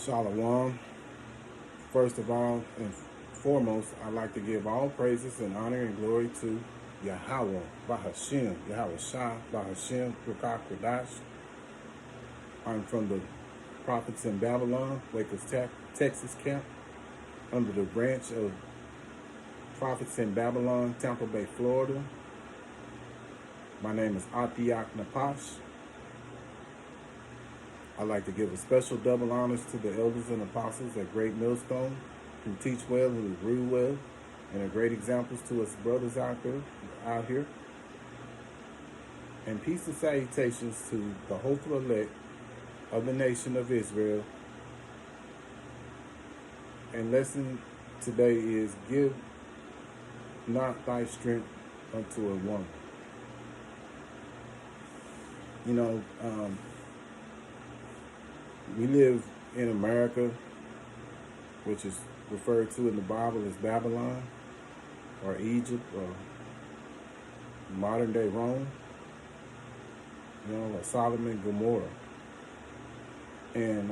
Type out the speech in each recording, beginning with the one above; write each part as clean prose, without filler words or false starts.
Shalom. First of all and foremost, I'd like to give all praises and honor and glory to Yahweh, Bahashem, Yahweh Shah, Bahashem, Rukak Kodash. I'm from the Prophets in Babylon, Waco's, Texas camp, under the branch of Prophets in Babylon, Tampa Bay, Florida. My name is Atiak Napash. I'd like to give a special double honors to the elders and apostles at Great Millstone, who teach well, who rule well, and are great examples to us brothers out here. And peace and salutations to the hopeful elect of the nation of Israel. And lesson today is, give not thy strength unto a woman. You know, we live in America, which is referred to in the Bible as Babylon, or Egypt, or modern day Rome, or Sodom and Gomorrah. And,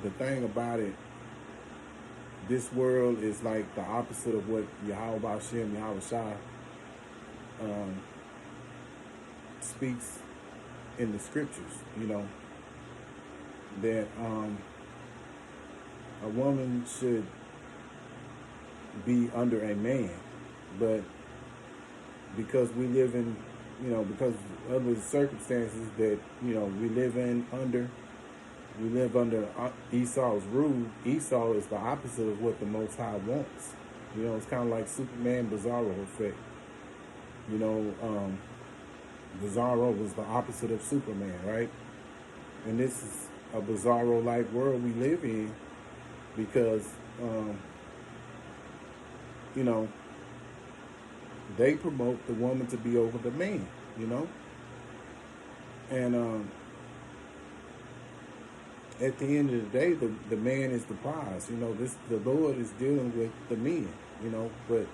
the thing about it, this world is like the opposite of what Yahweh Hashem, Yahweh Shah speaks in the scriptures, that a woman should be under a man, but because we live in, because of the circumstances that, we live under Esau's rule. Esau is the opposite of what the Most High wants. It's kind of like Superman Bizarro effect. Bizarro was the opposite of Superman, right? And this is a Bizarro-like world we live in because, they promote the woman to be over the man, And at the end of the day, the man is the prize. The Lord is dealing with the men, but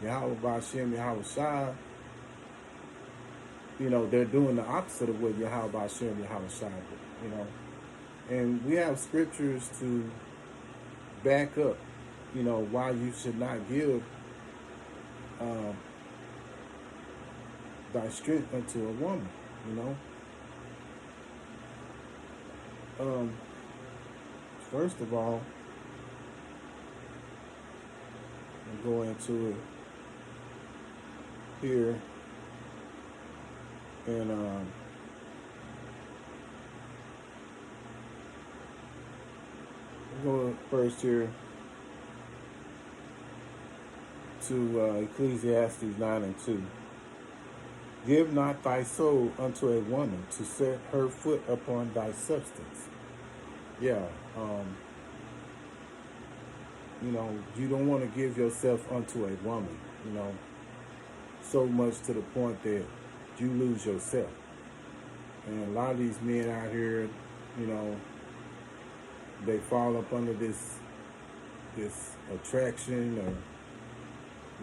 Yahweh Hashem, Yahweh Shah, they're doing the opposite of what Yahweh Hashem, Yahweh Shah did, And we have scriptures to back up, why you should not give thy strength unto a woman, First of all, I'll go into it here, and we'll go first here to Ecclesiastes 9:2. Give not thy soul unto a woman to set her foot upon thy substance. Yeah, you don't want to give yourself unto a woman, so much to the point that you lose yourself. And a lot of these men out here, they fall up under this attraction or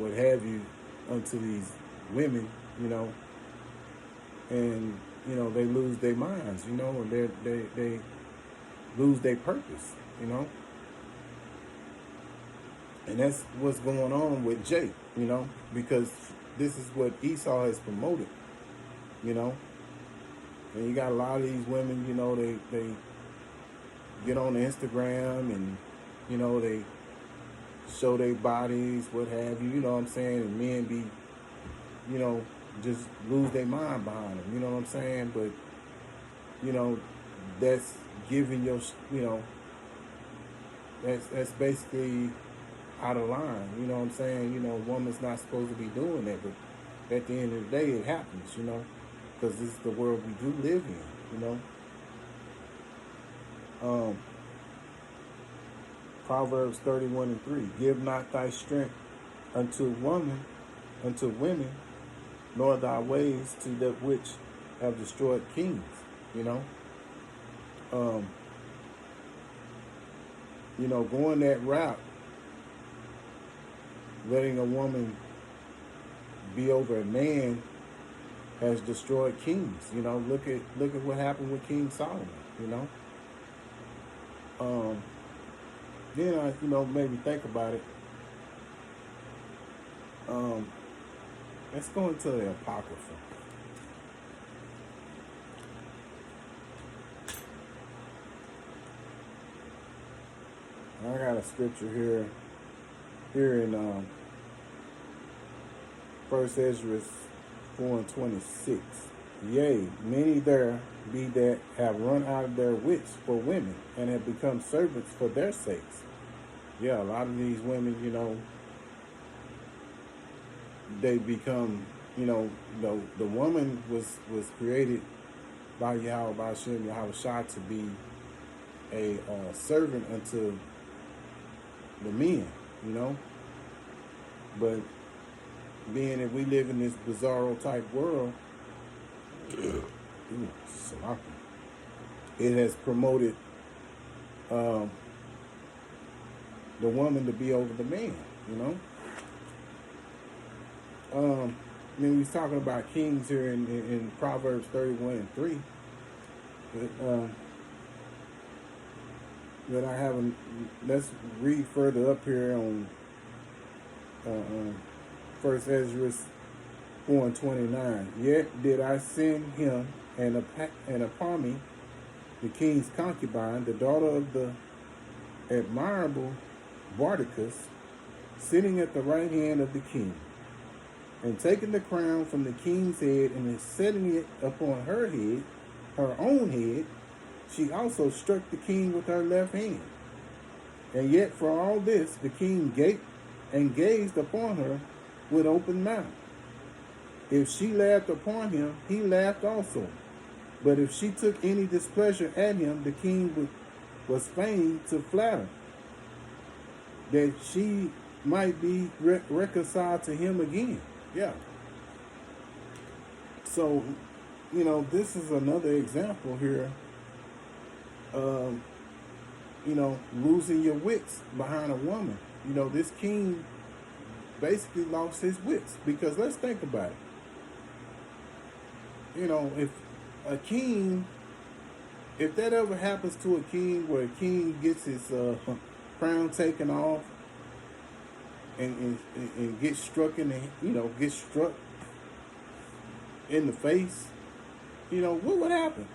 what have you unto these women, and they lose their minds, and they lose their purpose, and that's what's going on with Jake, because this is what Esau has promoted, and you got a lot of these women, they get on Instagram and they show their bodies, what have you, what I'm saying, and men be just lose their mind behind them, what I'm saying, but that's giving that's basically out of line, what I'm saying, a woman's not supposed to be doing that, but at the end of the day it happens, because this is the world we do live in, Proverbs 31:3, give not thy strength unto women, nor thy ways to that which have destroyed kings, going that route, letting a woman be over a man, has destroyed kings. You know, look at what happened with King Solomon. You know, then I maybe think about it. Let's go into the Apocrypha. I got a scripture here in 1 Ezra 4:26. Yea, many there be that have run out of their wits for women and have become servants for their sakes. Yeah, a lot of these women, they become, the woman was created by Yahweh, by Hashem, Yahweh Shai, to be a servant unto the men, But being that we live in this bizarro type world, it has promoted the woman to be over the man, we was talking about kings here in Proverbs 31:3. But I haven't. Let's read further up here on 1 Ezra 4:29. Yet did I send him and upon me the king's concubine, the daughter of the admirable Bardicus, sitting at the right hand of the king, and taking the crown from the king's head and setting it upon her head, her own head. She also struck the king with her left hand. And yet for all this, the king gaped and gazed upon her with open mouth. If she laughed upon him, he laughed also. But if she took any displeasure at him, the king was fain to flatter, that she might be reconciled to him again. Yeah. So, this is another example here. Losing your wits behind a woman. This king basically lost his wits, because let's think about it. If a king, if that ever happens to a king, where a king gets his crown taken off and gets struck in the, gets struck in the face, what would happen?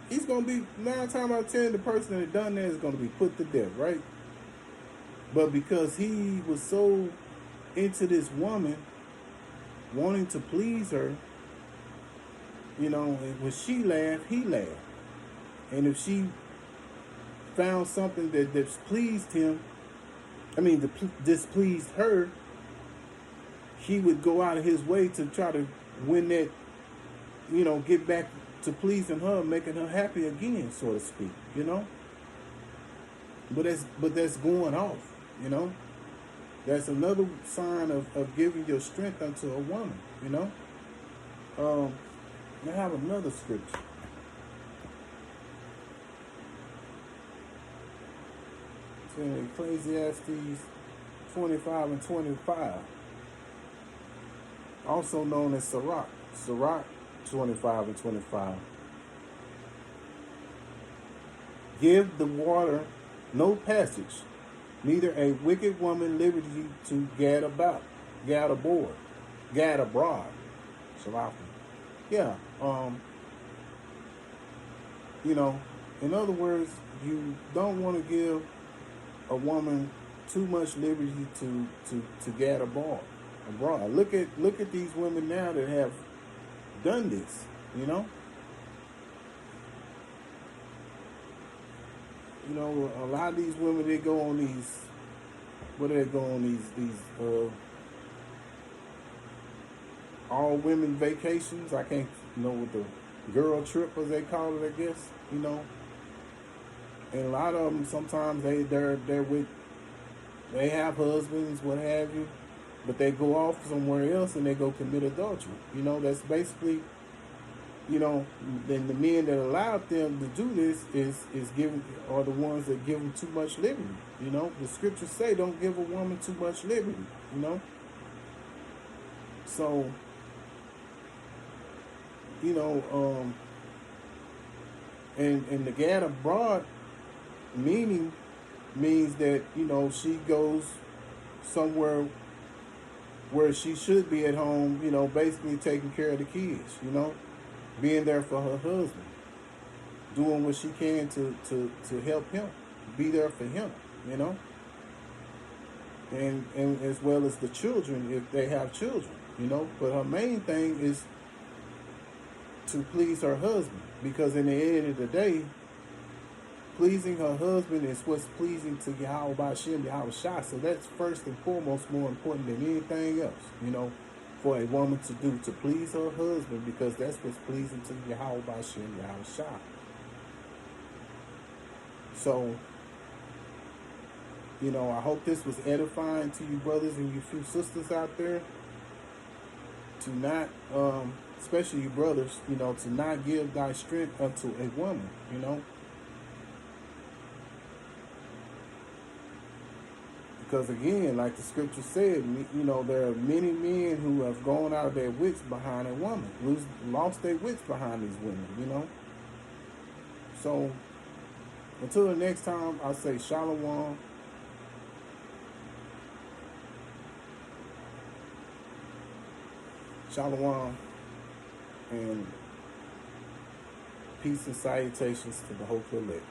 He's going to be, 9 times out of 10, the person that done that is going to be put to death, right? But because he was so into this woman, wanting to please her, when she laughed, he laughed. And if she found something that displeased him, displeased her, he would go out of his way to try to win that, get back to pleasing her, making her happy again, so to speak, But that's going off, That's another sign of giving your strength unto a woman, I have another scripture. It's in Ecclesiastes 25:25. Also known as Sirach. Sirach 25:25. Give the water no passage, neither a wicked woman liberty to gad abroad. Shalom. Yeah. In other words, you don't want to give a woman too much liberty to gad abroad. Look at these women now that have done this, a lot of these women, they go on these, all women vacations. I can't know what the girl trip, as they call it, I guess, And a lot of them, sometimes they're with, they have husbands, what have you, but they go off somewhere else and they go commit adultery. That's basically, then the men that allowed them to do this is giving, are the ones that give them too much liberty. The scriptures say don't give a woman too much liberty. So you know, and the gad abroad meaning means that, you know, she goes somewhere where she should be at home, you know, basically taking care of the kids, you know, being there for her husband, doing what she can to help him, be there for him, you know, and as well as the children if they have children, you know. But her main thing is to please her husband, because in the end of the day, pleasing her husband is what's pleasing to Yahweh Ba'Shem, Yahweh Shah. So that's first and foremost more important than anything else, you know, for a woman to do, to please her husband, because that's what's pleasing to Yahweh Ba'Shem, Yahweh Shah. So, you know, I hope this was edifying to you brothers and you few sisters out there, to not, especially you brothers, you know, to not give thy strength unto a woman, you know. Because again, like the scripture said, you know, there are many men who have gone out of their wits behind a woman, lost their wits behind these women, you know. So, until the next time, I say shalom. Shalom. And peace and salutations to the hopeful elect.